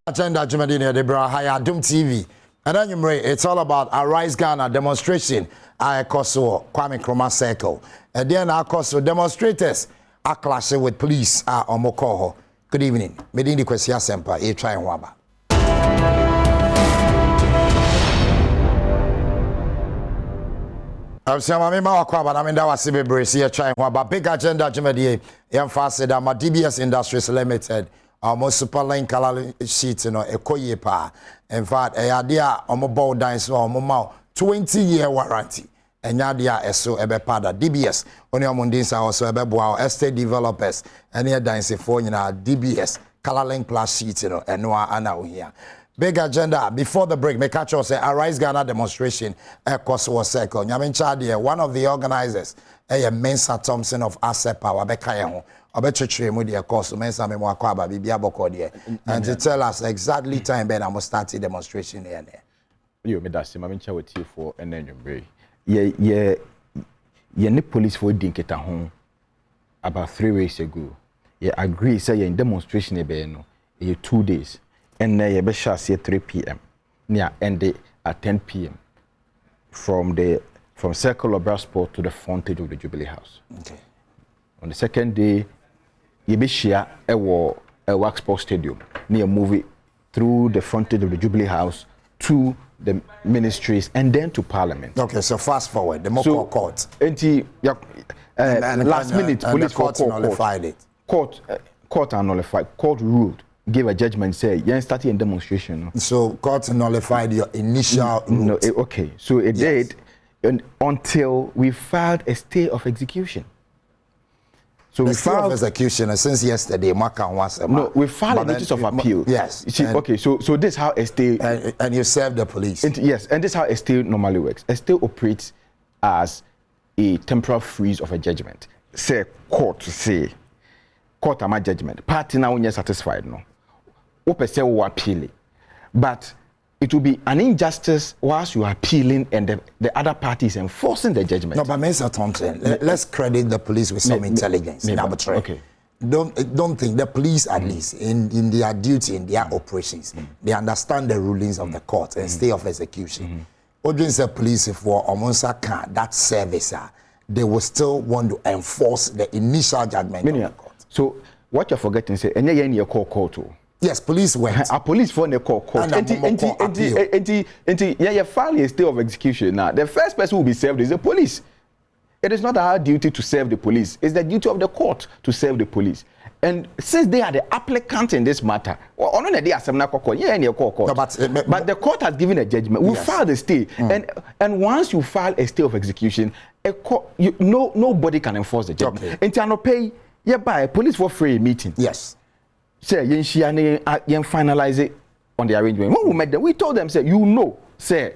Agenda Jumadine Debra Adom TV. And then it's all about a Rise Ghana demonstration at Koso Kwame Nkrumah Circle. And then our Koso demonstrators are clashing with police at Omokoho. Good evening. Medindi Kwesia Sempa, a try and waba. I'm saying, I'm trying big agenda Jumadie. Emphasize that my DBS Industries Limited. Almost super line color sheet, a koye pa. In fact, a idea on my bow dines or my 20-year warranty. And yadia so ebe pada DBS. Only amundins also ebe bow estate developers. And here dines for DBS color link plus sheet, and no ana here. Big agenda before the break. Make catch us say a Rise Ghana demonstration at Kosovo Circle. Nyamin Chadia, one of the organizers, a Mensa Thompson of Asset Power, Bekayaho. And to tell us exactly time when I must start the demonstration here. You made that same. I'm with you for an engine. Yeah. Police for dinket at home about 3 weeks ago. Yeah, agree. Say in demonstration no. 2 days, and you be shall say 3 p.m. Near end at 10 p.m. from Circle of Brassport to the frontage of the Jubilee House. Okay. On the second day. You be share a wax sports stadium near movie through the frontage of the Jubilee House to the ministries and then to Parliament. Okay, so fast forward, the Moko court. Last minute, police court nullified it. Court nullified. Court ruled, gave a judgment, say, you started a demonstration. So court nullified your initial no, okay, so it did until we filed a stay of execution. So we filed execution since yesterday. No, we filed a notice of appeal. Yes. See, okay, so this is how a stay and you serve the police. Yes, and this is how a stay normally works. A stay operates as a temporal freeze of a judgment. Say court am a judgment. Party now when you're satisfied, no. Open say we appeal, but it will be an injustice whilst you are appealing and the other party is enforcing the judgment. No, but Mr. Thompson, let's credit the police with some intelligence. Okay. Don't think the police, at least in their duty, in their operations, they understand the rulings of the court and stay of execution. Audience the police for almost that service, they will still want to enforce the initial judgment of the court. So what you're forgetting is, and you're in your court too. Yes, police went. A police for the court. And you file a stay of execution now. The first person who will be served is the police. It is not our duty to serve the police. It's the duty of the court to serve the police. And since they are the applicant in this matter, but the court has given a judgment. We filed a stay, and once you file a stay of execution, nobody can enforce the judgment. And you pay, you buy police for free meeting. Yes. Say yen finalize it on the arrangement. When we met them, we told them, say, say,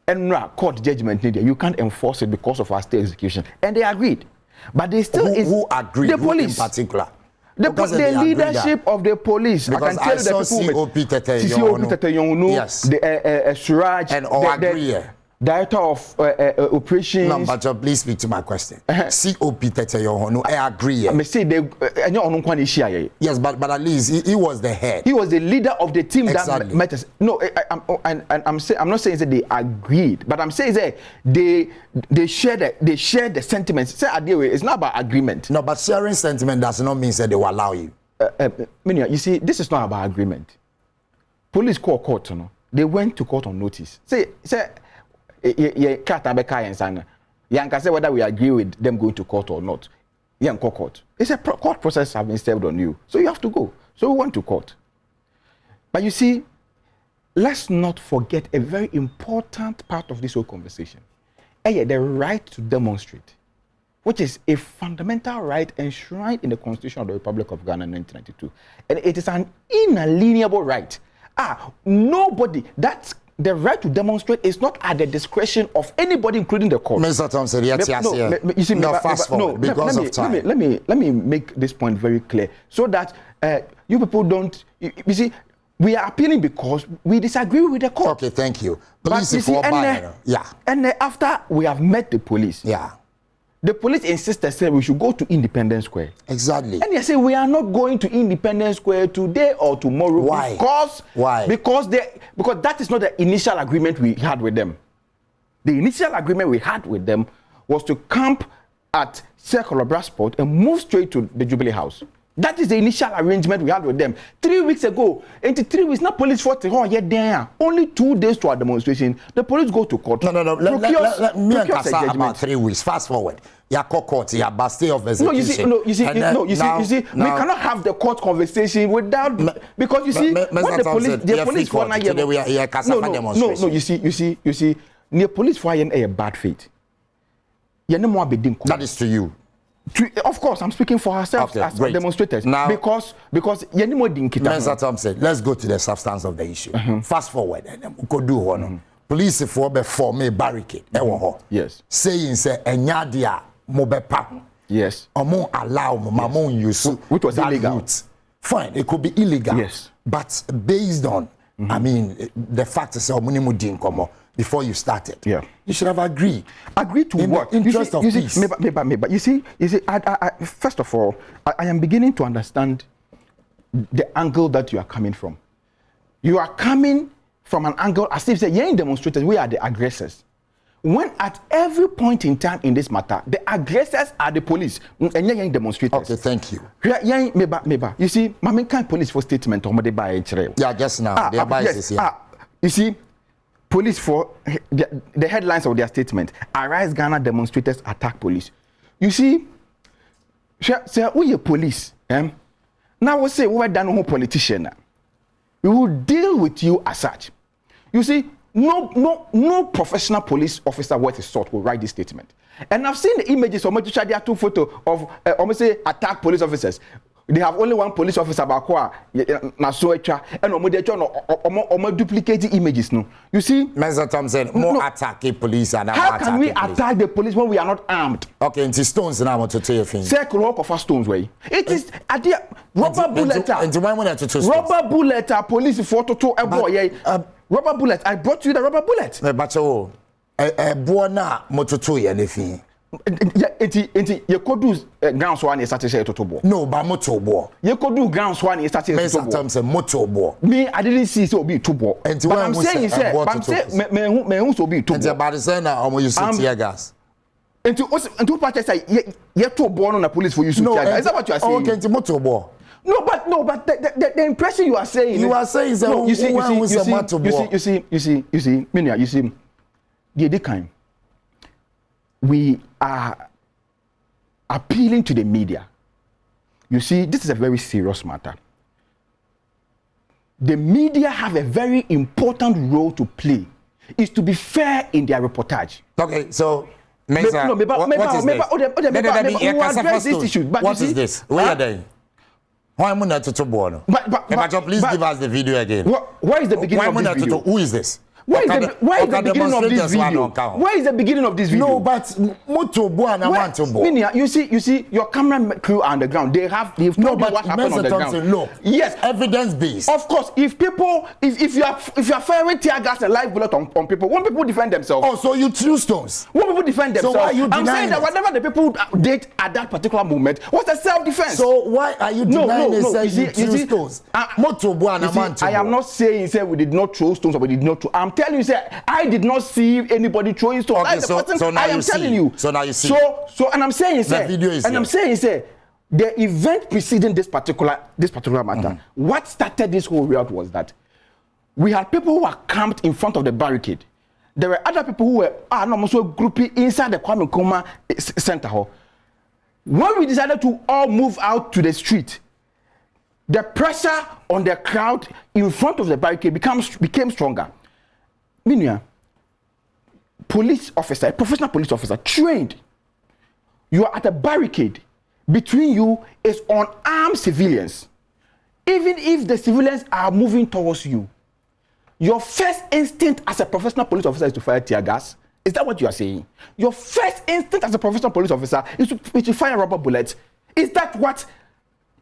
and court judgment needed. You can't enforce it because of our state execution. And they agreed. But they still who agreed? The police in particular. The leadership of the police. Because I can tell you the people yes. The Suraj and agree. Director of operations. No, but please speak to my question. COP Teteyohono, I agree. I say yes, but at least he was the head. He was the leader of the team that matters. No, I'm not saying that they agreed, but I'm saying that they shared the sentiments. Say it's not about agreement. No, but sharing sentiment does not mean that they will allow you. You see, this is not about agreement. Police called court, they went to court on notice. Say. Say whether we agree with them going to court or not. Court. It's a court process has been served on you. So you have to go. So we went to court. But you see, let's not forget a very important part of this whole conversation. The right to demonstrate, which is a fundamental right enshrined in the Constitution of the Republic of Ghana in 1992. And it is an inalienable right. Nobody, the right to demonstrate is not at the discretion of anybody, including the court. Mr. Thompson, fast forward because of time. Let me make this point very clear so that you people don't. You see, we are appealing because we disagree with the court. Okay, thank you. Police and after we have met the police, The police insisted saying we should go to Independence Square. Exactly. And they say we are not going to Independence Square today or tomorrow. Why? Because that is not the initial agreement we had with them. The initial agreement we had with them was to camp at Circle of Sport and move straight to the Jubilee House. That is the initial arrangement we had with them. 3 weeks ago, into 3 weeks, not police fought there. Only 2 days to our demonstration, the police go to court. No. Let me about 3 weeks. Fast forward. You court, you have stay of execution. You see, we cannot have the court conversation without because you see what the police for now. No. You see, the police for a bad faith. That is to you. Of course, I'm speaking for ourselves as demonstrators. Now, because let's go to the substance of the issue. Fast forward, and then we could do one. Police for form a barricade. Yes. Saying say enyadia mobepa. Yes. Among allow mamon use which was illegal. Route. Fine, it could be illegal. Yes. But based on, I mean, the fact is before you started. Yeah. You should have agreed. Agreed to what? Interest of peace. You see, I first of all, I am beginning to understand the angle that you are coming from. You are coming from an angle as if you're demonstrators, we are the aggressors. When at every point in time in this matter, the aggressors are the police and you're demonstrators. Okay, thank you. You see, my kind police for statement or yeah, just now. Their biases here. You see, police for the headlines of their statement: Arise Ghana demonstrators attack police. You see, say we are police. Now we say we are done politician. We will deal with you as such. You see, no professional police officer worth his salt will write this statement. And I've seen the images of there are 2 photos of almost say attack police officers. They have only one police officer about and duplicating images. No, you see, Mr. Thompson, attacking police and how can we attack the police when we are not armed? Okay, into stones now to tell you things. Circle of stones way. It is rubber bullet. Rubber bullet. Police photo to a boy. Rubber bullet. I brought you the rubber bullet. But a buona mototo anything. You could do ground one is satisfied to bo. No, but motor bo. You could do ground one is satisfied to bo. Thompson motor bo. Me, I didn't see so be to bo. But I'm saying, I'm saying, me who so be to bo. And about the same now, you see tear gas. And to parties say, you're too born on the police for you to tear gas. Is that what you are saying? Okay, to motor bo. No, but the impression you are saying. You are saying is that you see, Minia, you see, the kind. We are appealing to the media. You see, this is a very serious matter. The media have a very important role to play. Is to be fair in their reportage. Okay, so what is this? Where are they? Why am I not to born? But please give us the video again. Where is the beginning of this video? Who is this? Where is the beginning of this video? Where is the beginning of this video? No, but Minia, you see, your camera crew on the ground. They've told you what happened on the ground. Look, yes, evidence based. Of course, if you are firing tear gas and live bullet on people, when people defend themselves. Oh, so you threw stones. When people defend themselves, so why are you denying I'm saying that whatever the people did at that particular moment was a self-defense. So why are you denying you threw stones? I am not saying we did not throw stones or we did not throw. I'm telling you, I did not see anybody throwing stones. Okay, so now I am telling you. So now you see. So and I'm saying, the video is I'm saying, the event preceding this particular matter, what started this whole riot was that we had people who were camped in front of the barricade. There were other people who were also grouping inside the Kwame Nkrumah Center Hall. When we decided to all move out to the street, the pressure on the crowd in front of the barricade became stronger. Minia, police officer, a professional police officer, trained. You are at a barricade. Between you is unarmed civilians. Even if the civilians are moving towards you, your first instinct as a professional police officer is to fire tear gas. Is that what you are saying? Your first instinct as a professional police officer is to fire rubber bullets. Is that what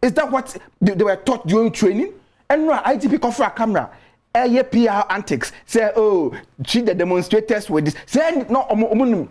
they were taught during training? And no, IGP come for a camera. PR antics. Say, oh, treat the demonstrators with this. Say, no,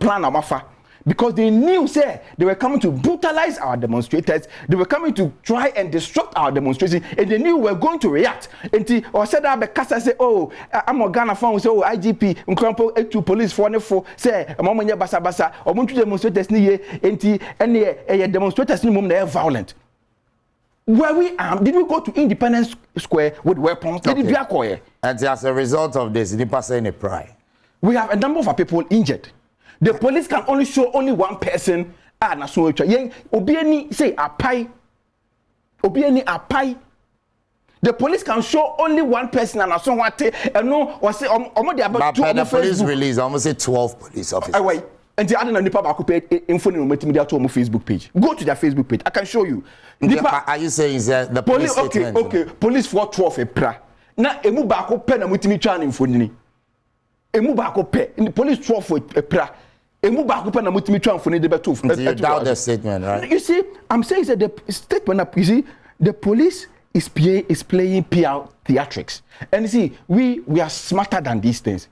plan a mafa. because they knew, say, they were coming to brutalize our demonstrators. They were coming to try and disrupt our demonstration, and they knew we were going to react. And or said that because I say, oh, I'm a Ghana fan, say, oh, IGP, Mkrampo, to police for say, a moment basa basa, or want to demonstrators near, and the demonstrators in they are violent. Where we are, did we go to Independence Square with weapons? Okay. Did we acquire? And as a result of this, the person in a pride. We have a number of our people injured. The police can only show only one person. Na so obiani say apai. Obiani apai. The police can show only one person and so what and no or say almost about two on the police release almost say 12 police officers. Wait. And the other nipa back info in multimedia to my Facebook page. Go to their Facebook page. I can show you. Are you saying that the police okay, police for 12 April. Na emu back up pen and multimedia channel info ni. Emu back up pen. The police 12 April. Emu back up pen and multimedia info ni debe 2. You doubt the statement, right? You see, I'm saying that the statement you see, the police is playing PR theatrics. And you see, we are smarter than these things.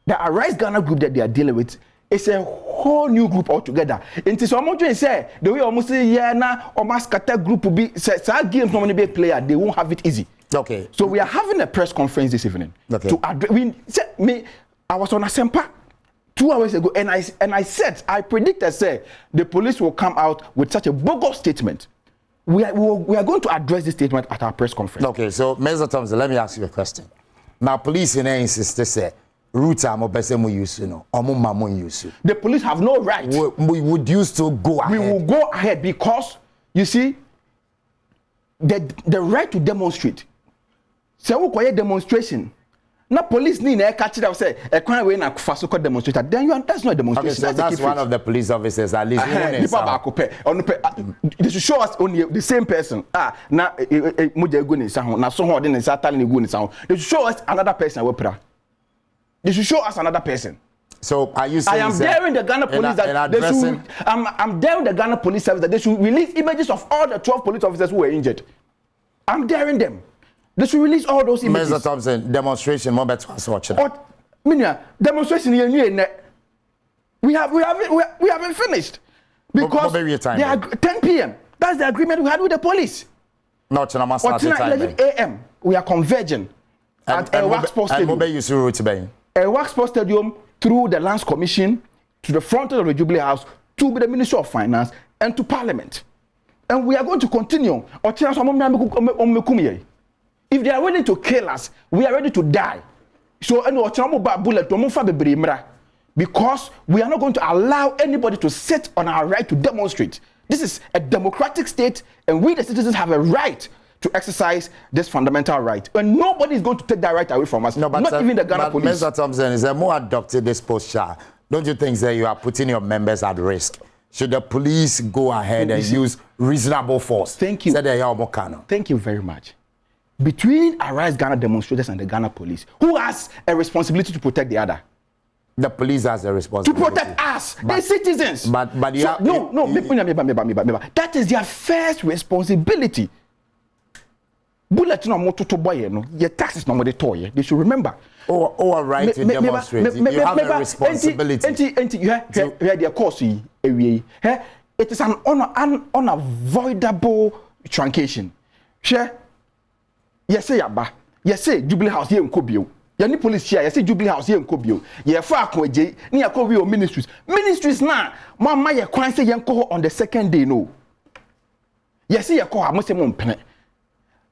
The Arise Ghana group that they are dealing with is a whole new group altogether. And so I'm just say the way almost say yeah na almost scatter group will be say games no be player, they won't have it easy. Okay. So we are having a press conference this evening. Okay. To address I was on a Sempa 2 hours ago and I predicted say the police will come out with such a bogus statement. We are going to address this statement at our press conference. Okay, so Mr. Thompson, let me ask you a question. Now police in insist they say route am person we use no use. The police have no right. We would use to go ahead. We will go ahead because you see the right to demonstrate. Say we quiet demonstration. Na police need na catch them say e kwan we na fa so called demonstrator. Then that's not a demonstration. Okay, so that's one of the police officers at least. They should show us only the same person. Na moja go ni sa ho na so ho de ni sa tale ni go ni sa ho. They should show us another person we pra. They should show us another person. So are you saying I am daring the Ghana police that they should, I'm daring the Ghana police service that they should release images of all the 12 police officers who were injured. I'm daring them. They should release all those images. Mr. Thompson, demonstration more better watch. Demonstration we haven't finished because they are 10 p.m. That's the agreement we had with the police. No, 11 a.m. We are converging at a Wax Sports Stadium. A Wax Sports Stadium through the Lands Commission to the front of the Jubilee House to the Ministry of Finance and to Parliament. And we are going to continue. If they are willing to kill us, we are ready to die. So, because we are not going to allow anybody to sit on our right to demonstrate. This is a democratic state, and we, the citizens, have a right to exercise this fundamental right. And nobody is going to take that right away from us. No, but not even the Ghana police. Mr. Thompson, is a more adopted this posture. Don't you think that you are putting your members at risk? Should the police go ahead and use reasonable force? Thank you. Thank you very much. Between Arise Ghana demonstrators and the Ghana police, who has a responsibility to protect the other? The police has a responsibility. To protect us, the citizens. But you so, that is their first responsibility. Bullet no more to boy, no. Your taxes no more they toy. They should remember. Oh, right to demonstrate. You have a responsibility. You have their course. It is an unavoidable truncation. Share. Yes, say Yaba. Yes, say Jubilee House here in Kobio. Yani police here. Yes, say Jubilee House here in Kobio. Ye fa akwaje ni akobio ministries. Ministries na mama ye kwan say yenko on the second day no. Yes, say ye ko ha mo say mo mpene.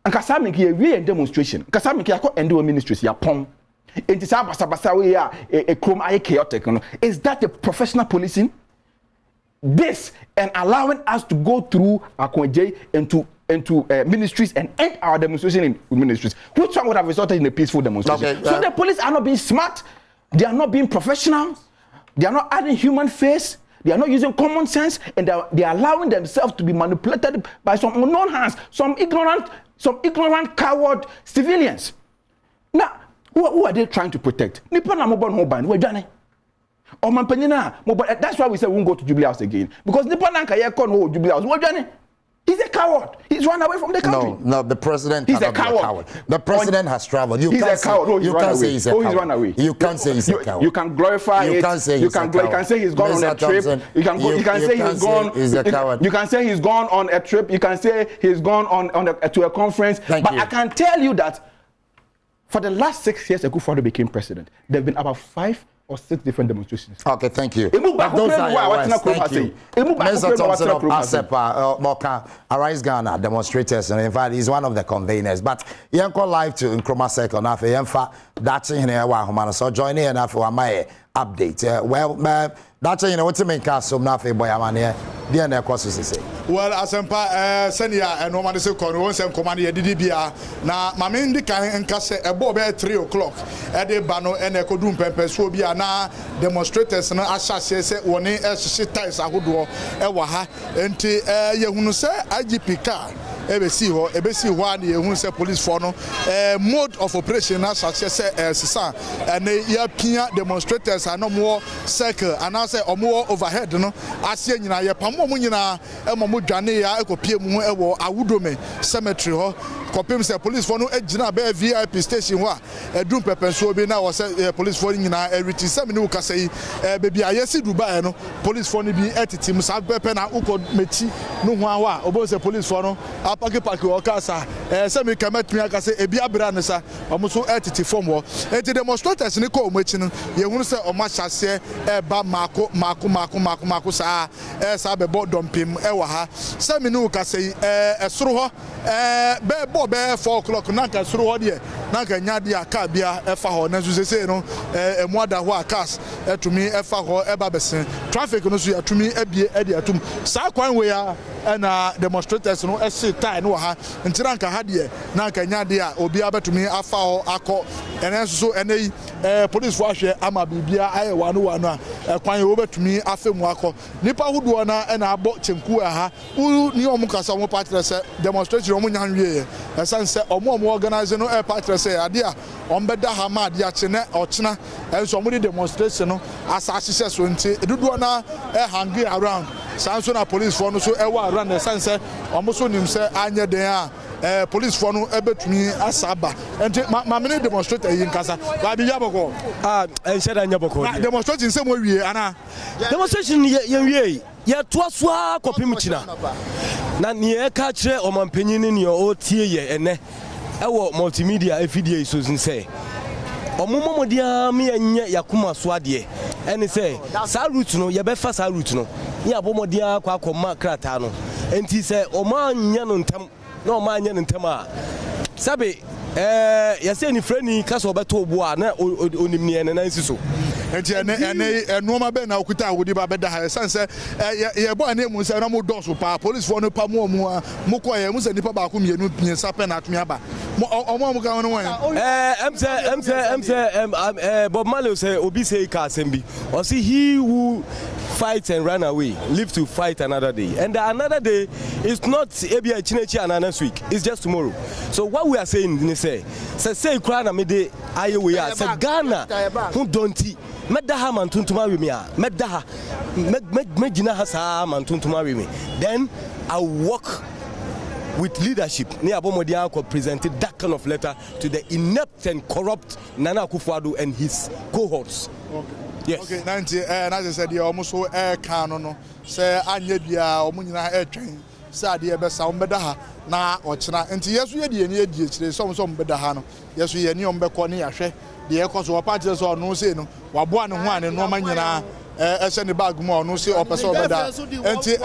Nkasa me ke we demonstration. Nkasa me ke akọ endo ministries ya pon. Enti sa basa we ya e krom aye chaotic no. Is that a professional policing? This and allowing us to go through akwaje into ministries and end our demonstration in ministries, which one would have resulted in a peaceful demonstration? Okay, so the police are not being smart, they are not being professional, they are not adding human face, they are not using common sense, and they are allowing themselves to be manipulated by some unknown hands, some ignorant coward civilians. Now, who are they trying to protect? That's why we say we won't go to Jubilee House again, because Jubilee House. He's a coward. He's run away from the country. No, the president he's cannot be a coward. The president has traveled. You can't say he's a coward. He's run away. You can't say he's a coward. You can glorify it. You can't say he's a coward. You can say he's gone on a trip. You can say he's gone. He's a coward. You can say he's gone on a trip. You can say he's gone to a conference. But I can tell you that for the last 6 years, Akufo-Addo became president. There have been about 5 or 6 different demonstrations. Okay, thank you. Those are your words. Thank you. Mr. Thompson of ASEPA, Moka, Arise Ghana demonstrators, and in fact, he's one of the conveners. But you can call live to Nkrumah Circle now for Yemfa. That's in here, so join in now for my update. That's what's the main cast of nothing boy. I'm here. The courses say. Well, Asempa, senior and no man say once and command your DDBA. Now, my main can cast a bob at 3 o'clock at the Bano and a Kodum Pempes will be now demonstrators and Asha said one shit ties I would do Ewaha and Yahunu say IGP car. Ebesi one year say police for no mode of operation as such as and European demonstrators are no more circle and I say or more overhead no asia nyina ye pamo mu nyina emamu dwane ya ekopie mu ewo awudome cemetery ho kopem say police for no agina be VIP station ho edum pepenso bi na wo say police for nyina everything say me no ka say baby ayesi Dubai no police for no bi etiti mu sa pepe na uko mechi no ho a obo say police for no apake o ka sa say me kamatumi aka say ebi abra ne sa omo so etiti form ho enti demonstrators ni ko omachi no ye hunu say o ma hyase ba mako sa sa be bo dompim e wa ha say me no ka say esoro ho be bo be 4 o'clock na ka esoro ho de na ka nya de aka bia e fa ho na so say no emu ada ho akas etumi e fa ho e ba besen traffic no so atumi abie e de atum sa kwan we ya na demonstrators no e se tie no ha ntira nka ha de na ka nya de a obi abetumi afa ho akọ enen so enei police for ahwe ama bibia aye wanu a kwan yo betumi afemu akọ nipa hudo na na abo chenku ha ni omu kasa omu patre se demonstration omu nya nwie esan se omu organize no patre se ade a ombeda ha ma ade a chene ochena enso omu di demonstration no asase se so nti edudo na hanging around sanso na police for no so wa around esan se omu so nim se anye den a police for no ebetumi asaba enti ma me demonstrator yin kasa ba bi yaboko ensheda nyaboko demonstration se mo wie ana demonstration ye wie ye toasoa kopim china na ne ka kire omampanyin ne o tie ye ene ewo multimedia video so say omomodia me anye yakuma so ade ene say sa route no ye be fa sa route no ye abomodia kwa akoma krata no enti say omanya no ntam na omanya no ntam a sabe yase ni freni kaso beto obo a na onimni ene na nsiso enti ene noma be na okuta wodi ba beda ha sanse ye bo ane mu se na mo don so pa police for no pa mo mo ko ye mu se nipa ba ko mienu piensa pe na atumi aba mo ka won wan Bob Marley say obi say ka sembi or see he who fight and run away live to fight another day, and another day is not ebia chinechi and next week, it's just tomorrow. So what we are saying ni say kra na me de aye we are say Ghana who don't medaha man tuntuma we me a medaha megina ha sa man tuntuma we me, then I work with leadership. Ni Abomodia presented that kind of letter to the inept and corrupt Nana Akufo-Addo and his cohorts. Okay. Yes. Okay, 90 as I said, you almost so canon say anya bia omunyina etwen say de be sa ombedaha na ochina enti yesu ye de ni edi chire so ombedaha no yesu ye ni ombekọ ne yahwe de ekoso opatire so no say no waboa ne ho ane no manyina send the bag more no say opesa obeda enti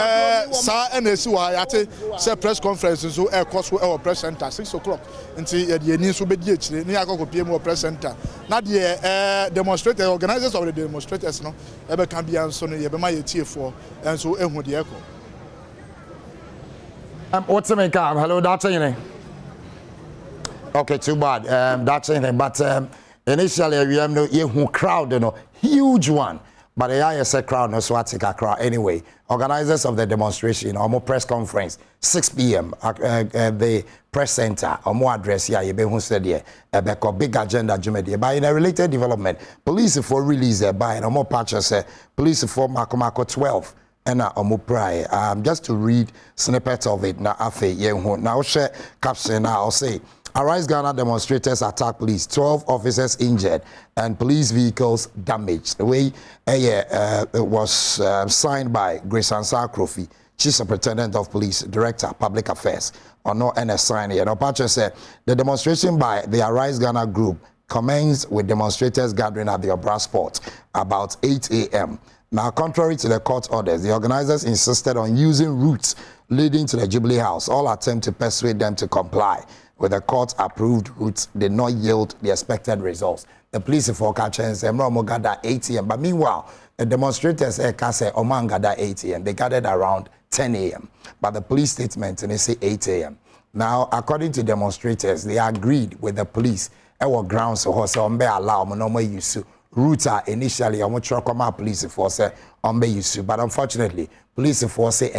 sa na esi wa yate say press conference so cost we press center 6 o'clock enti ye de ni so bedi akire ni akokopie mu press center na de demonstrators organizers of the demonstrators no e be kan bia so no ye be ma ye tiefo enso ehu de eko what's the make up? Hello, that's it. Okay, too bad. That's it. But initially, we have no crowd, huge one. But the ISA crowd, no Swatika crowd. Anyway, organizers of the demonstration, or more press conference, 6 p.m. at the press center, or more address here, you be who said here, a big agenda, but in a related development, police for release by no more patches, police for Mako 12. ena omo pray just to read snippet of it na afe yenho na wo share caption na I'll say Arise Ghana demonstrators attack police, 12 officers injured and police vehicles damaged. The way it was signed by Grace Ansar Krofi, Chief Superintendent of Police, Director, Public Affairs, or no NS sign here. Now, Patrick said the demonstration by the Arise Ghana group commenced with demonstrators gathering at the Obra Sport about 8 a.m. Now, contrary to the court orders, the organizers insisted on using routes leading to the Jubilee House. All attempt to persuade them to comply with the court-approved routes did not yield the expected results. The police forecast said gather 8 a.m. But meanwhile, the demonstrators say Oman gather 8 a.m. They gathered around 10 a.m. But the police statement and they say 8 a.m. Now, according to demonstrators, they agreed with the police. Our grounds so allow no use routes are initially police force use, but unfortunately, police force say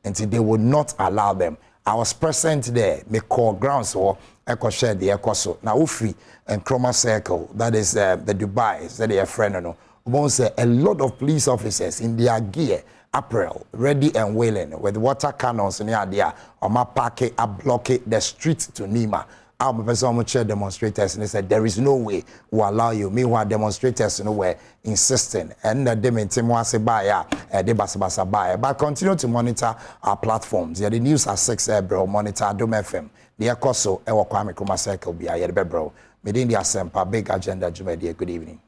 until they would not allow them. I was present there. Me call grounds or echo share the echo so now Ufri and Chroma Circle, that is the Dubai, that they are friend no. Say a lot of police officers in their gear, apparel, ready and willing with water cannons near there on my park a blockade the street to Nima. Our person chair demonstrators and they said there is no way we allow you. Meanwhile, demonstrators were insisting and they maintain was buyer, they basa buyer. But continue to monitor our platforms. Yeah, the news at 6 bro. Monitor Adom FM. The Akoso Ewa Kwame Kuma Circle be a bro. Within the Asempa big agenda. Good evening.